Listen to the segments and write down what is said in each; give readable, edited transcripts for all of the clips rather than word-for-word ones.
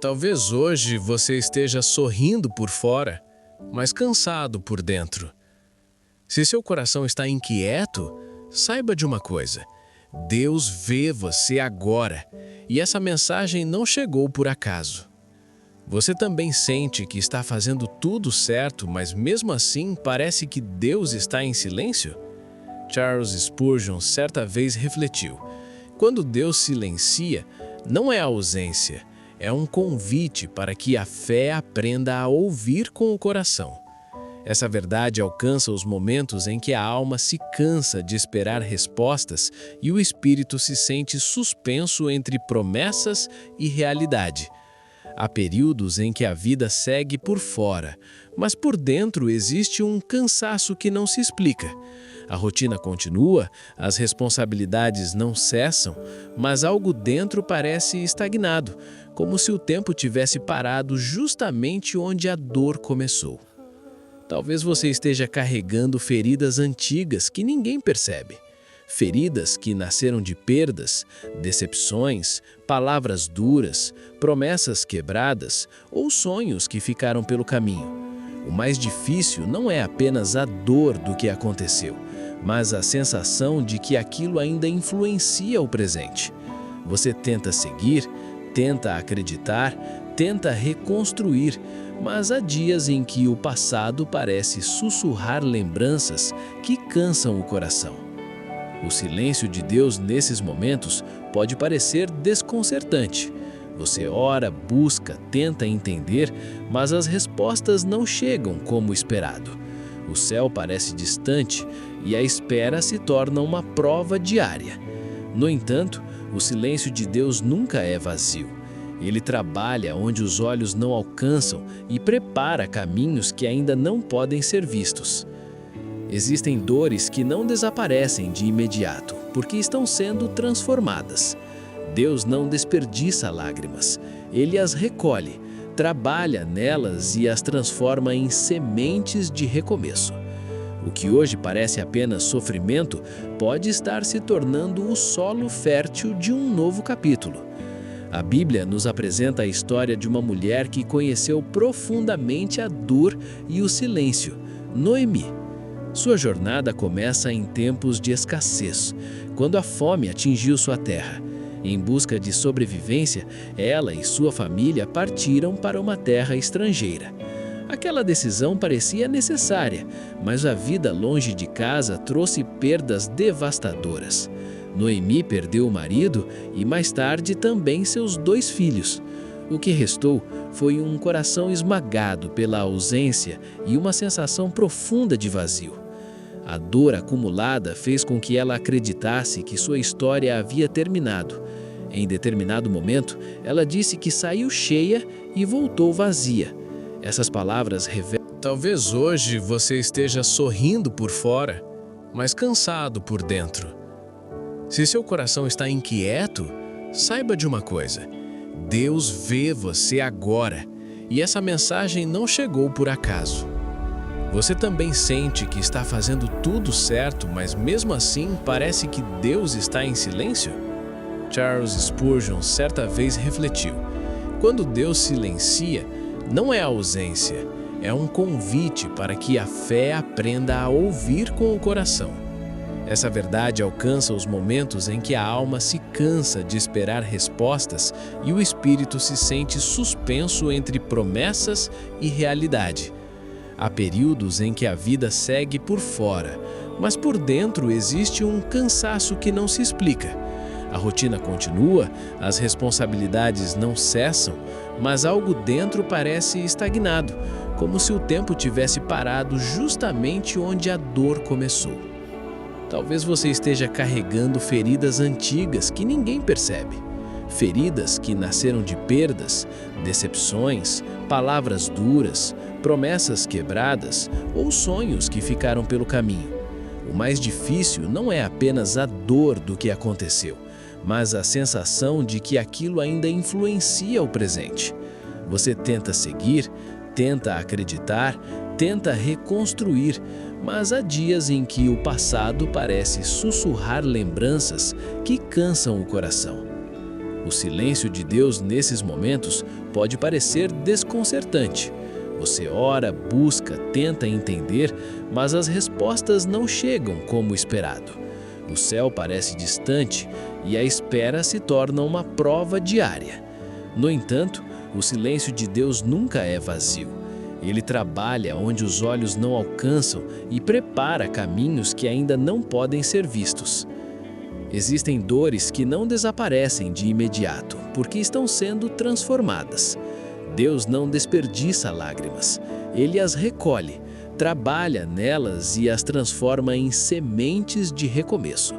Talvez hoje você esteja sorrindo por fora, mas cansado por dentro. Se seu coração está inquieto, saiba de uma coisa: Deus vê você agora, e essa mensagem não chegou por acaso. Você também sente que está fazendo tudo certo, mas mesmo assim parece que Deus está em silêncio? Charles Spurgeon certa vez refletiu: quando Deus silencia, não é ausência, é um convite para que a fé aprenda a ouvir com o coração. Essa verdade alcança os momentos em que a alma se cansa de esperar respostas e o espírito se sente suspenso entre promessas e realidade. Há períodos em que a vida segue por fora, mas por dentro existe um cansaço que não se explica. A rotina continua, as responsabilidades não cessam, mas algo dentro parece estagnado, como se o tempo tivesse parado justamente onde a dor começou. Talvez você esteja carregando feridas antigas que ninguém percebe. Feridas que nasceram de perdas, decepções, palavras duras, promessas quebradas ou sonhos que ficaram pelo caminho. O mais difícil não é apenas a dor do que aconteceu, mas a sensação de que aquilo ainda influencia o presente. Você tenta seguir, tenta acreditar, tenta reconstruir, mas há dias em que o passado parece sussurrar lembranças que cansam o coração. O silêncio de Deus nesses momentos pode parecer desconcertante. Você ora, busca, tenta entender, mas as respostas não chegam como esperado. O céu parece distante e a espera se torna uma prova diária. No entanto, o silêncio de Deus nunca é vazio. Ele trabalha onde os olhos não alcançam e prepara caminhos que ainda não podem ser vistos. Existem dores que não desaparecem de imediato, porque estão sendo transformadas. Deus não desperdiça lágrimas, Ele as recolhe, trabalha nelas e as transforma em sementes de recomeço. O que hoje parece apenas sofrimento pode estar se tornando o solo fértil de um novo capítulo. A Bíblia nos apresenta a história de uma mulher que conheceu profundamente a dor e o silêncio, Noemi. Sua jornada começa em tempos de escassez, quando a fome atingiu sua terra. Em busca de sobrevivência, ela e sua família partiram para uma terra estrangeira. Aquela decisão parecia necessária, mas a vida longe de casa trouxe perdas devastadoras. Noemi perdeu o marido e mais tarde também seus 2 filhos. O que restou foi um coração esmagado pela ausência e uma sensação profunda de vazio. A dor acumulada fez com que ela acreditasse que sua história havia terminado. Em determinado momento, ela disse que saiu cheia e voltou vazia. Essas palavras revelam... Talvez hoje você esteja sorrindo por fora, mas cansado por dentro. Se seu coração está inquieto, saiba de uma coisa: Deus vê você agora, e essa mensagem não chegou por acaso. Você também sente que está fazendo tudo certo, mas mesmo assim parece que Deus está em silêncio? Charles Spurgeon certa vez refletiu: quando Deus silencia, não é ausência, é um convite para que a fé aprenda a ouvir com o coração. Essa verdade alcança os momentos em que a alma se cansa de esperar respostas e o espírito se sente suspenso entre promessas e realidade. Há períodos em que a vida segue por fora, mas por dentro existe um cansaço que não se explica. A rotina continua, as responsabilidades não cessam, mas algo dentro parece estagnado, como se o tempo tivesse parado justamente onde a dor começou. Talvez você esteja carregando feridas antigas que ninguém percebe. Feridas que nasceram de perdas, decepções, palavras duras, promessas quebradas ou sonhos que ficaram pelo caminho. O mais difícil não é apenas a dor do que aconteceu, mas a sensação de que aquilo ainda influencia o presente. Você tenta seguir, tenta acreditar, tenta reconstruir, mas há dias em que o passado parece sussurrar lembranças que cansam o coração. O silêncio de Deus nesses momentos pode parecer desconcertante. Você ora, busca, tenta entender, mas as respostas não chegam como esperado. O céu parece distante e a espera se torna uma prova diária. No entanto, o silêncio de Deus nunca é vazio. Ele trabalha onde os olhos não alcançam e prepara caminhos que ainda não podem ser vistos. Existem dores que não desaparecem de imediato, porque estão sendo transformadas. Deus não desperdiça lágrimas, Ele as recolhe, trabalha nelas e as transforma em sementes de recomeço.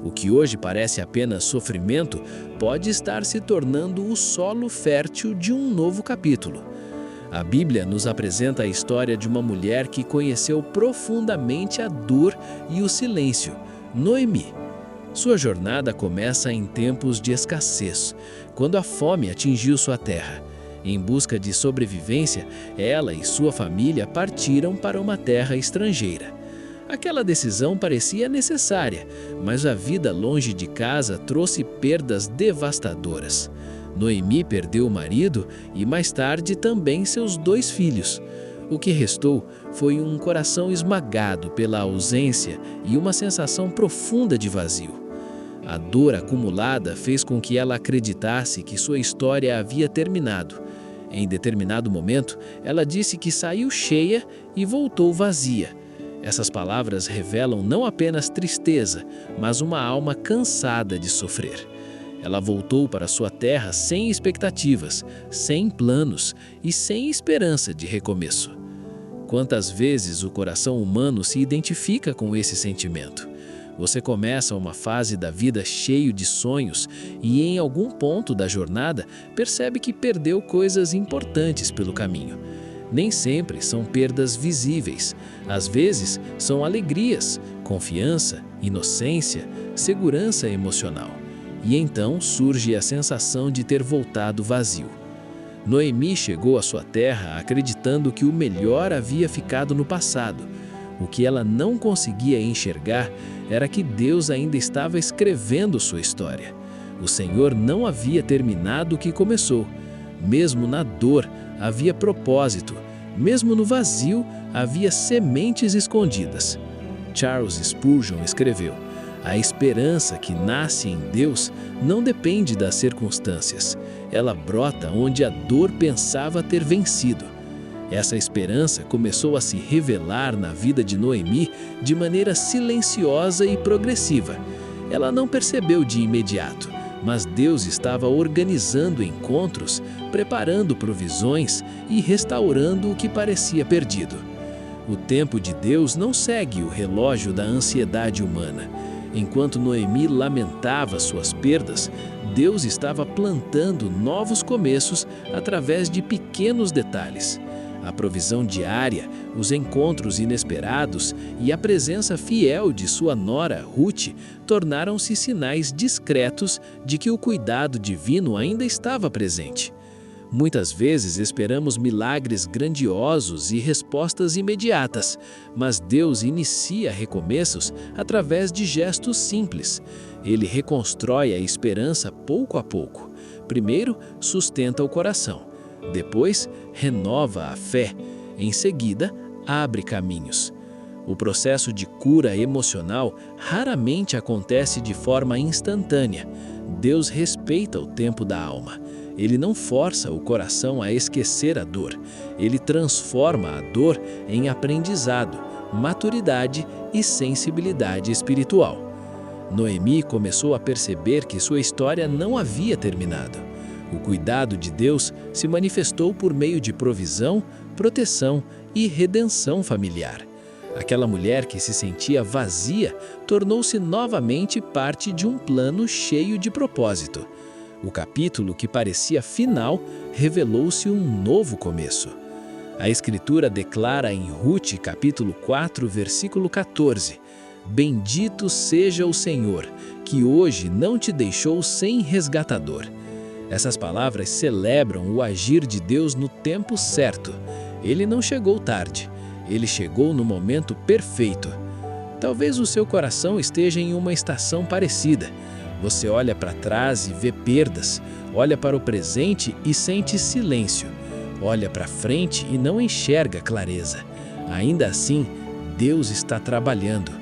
O que hoje parece apenas sofrimento pode estar se tornando o solo fértil de um novo capítulo. A Bíblia nos apresenta a história de uma mulher que conheceu profundamente a dor e o silêncio, Noemi. Sua jornada começa em tempos de escassez, quando a fome atingiu sua terra. Em busca de sobrevivência, ela e sua família partiram para uma terra estrangeira. Aquela decisão parecia necessária, mas a vida longe de casa trouxe perdas devastadoras. Noemi perdeu o marido e, mais tarde, também seus 2 filhos. O que restou foi um coração esmagado pela ausência e uma sensação profunda de vazio. A dor acumulada fez com que ela acreditasse que sua história havia terminado. Em determinado momento, ela disse que saiu cheia e voltou vazia. Essas palavras revelam não apenas tristeza, mas uma alma cansada de sofrer. Ela voltou para sua terra sem expectativas, sem planos e sem esperança de recomeço. Quantas vezes o coração humano se identifica com esse sentimento? Você começa uma fase da vida cheio de sonhos e, em algum ponto da jornada, percebe que perdeu coisas importantes pelo caminho. Nem sempre são perdas visíveis. Às vezes, são alegrias, confiança, inocência, segurança emocional. E então surge a sensação de ter voltado vazio. Noemi chegou à sua terra acreditando que o melhor havia ficado no passado. O que ela não conseguia enxergar era que Deus ainda estava escrevendo sua história. O Senhor não havia terminado o que começou. Mesmo na dor, havia propósito. Mesmo no vazio, havia sementes escondidas. Charles Spurgeon escreveu: "A esperança que nasce em Deus não depende das circunstâncias. Ela brota onde a dor pensava ter vencido." Essa esperança começou a se revelar na vida de Noemi de maneira silenciosa e progressiva. Ela não percebeu de imediato, mas Deus estava organizando encontros, preparando provisões e restaurando o que parecia perdido. O tempo de Deus não segue o relógio da ansiedade humana. Enquanto Noemi lamentava suas perdas, Deus estava plantando novos começos através de pequenos detalhes. A provisão diária, os encontros inesperados e a presença fiel de sua nora, Ruth, tornaram-se sinais discretos de que o cuidado divino ainda estava presente. Muitas vezes esperamos milagres grandiosos e respostas imediatas, mas Deus inicia recomeços através de gestos simples. Ele reconstrói a esperança pouco a pouco. Primeiro, sustenta o coração. Depois, renova a fé. Em seguida, abre caminhos. O processo de cura emocional raramente acontece de forma instantânea. Deus respeita o tempo da alma. Ele não força o coração a esquecer a dor. Ele transforma a dor em aprendizado, maturidade e sensibilidade espiritual. Noemi começou a perceber que sua história não havia terminado. O cuidado de Deus se manifestou por meio de provisão, proteção e redenção familiar. Aquela mulher que se sentia vazia tornou-se novamente parte de um plano cheio de propósito. O capítulo que parecia final revelou-se um novo começo. A Escritura declara em Ruth, capítulo 4, versículo 14: "Bendito seja o Senhor, que hoje não te deixou sem resgatador." Essas palavras celebram o agir de Deus no tempo certo. Ele não chegou tarde, ele chegou no momento perfeito. Talvez o seu coração esteja em uma estação parecida. Você olha para trás e vê perdas, olha para o presente e sente silêncio, olha para frente e não enxerga clareza. Ainda assim, Deus está trabalhando.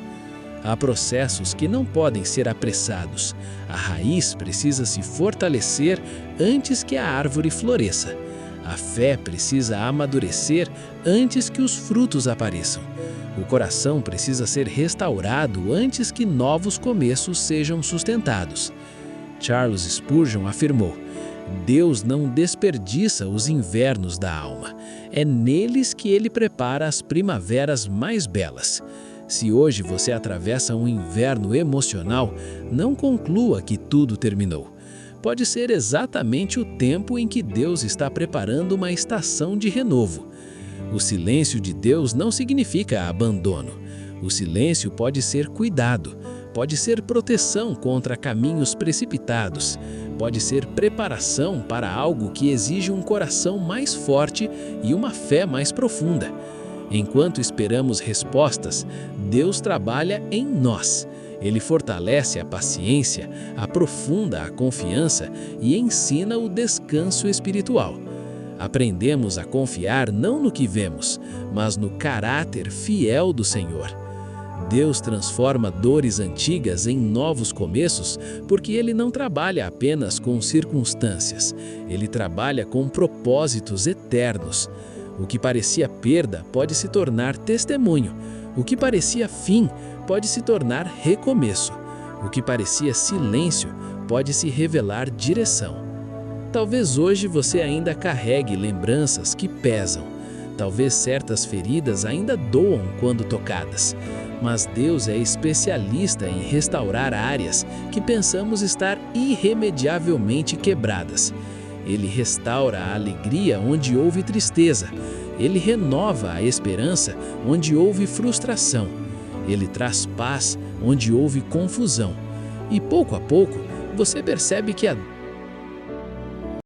Há processos que não podem ser apressados. A raiz precisa se fortalecer antes que a árvore floresça. A fé precisa amadurecer antes que os frutos apareçam. O coração precisa ser restaurado antes que novos começos sejam sustentados. Charles Spurgeon afirmou: Deus não desperdiça os invernos da alma. É neles que Ele prepara as primaveras mais belas. Se hoje você atravessa um inverno emocional, não conclua que tudo terminou. Pode ser exatamente o tempo em que Deus está preparando uma estação de renovo. O silêncio de Deus não significa abandono. O silêncio pode ser cuidado, pode ser proteção contra caminhos precipitados, pode ser preparação para algo que exige um coração mais forte e uma fé mais profunda. Enquanto esperamos respostas, Deus trabalha em nós. Ele fortalece a paciência, aprofunda a confiança e ensina o descanso espiritual. Aprendemos a confiar não no que vemos, mas no caráter fiel do Senhor. Deus transforma dores antigas em novos começos porque Ele não trabalha apenas com circunstâncias, Ele trabalha com propósitos eternos. O que parecia perda pode se tornar testemunho. O que parecia fim pode se tornar recomeço. O que parecia silêncio pode se revelar direção. Talvez hoje você ainda carregue lembranças que pesam. Talvez certas feridas ainda doam quando tocadas. Mas Deus é especialista em restaurar áreas que pensamos estar irremediavelmente quebradas. Ele restaura a alegria onde houve tristeza. Ele renova a esperança onde houve frustração. Ele traz paz onde houve confusão. E pouco a pouco, você percebe que a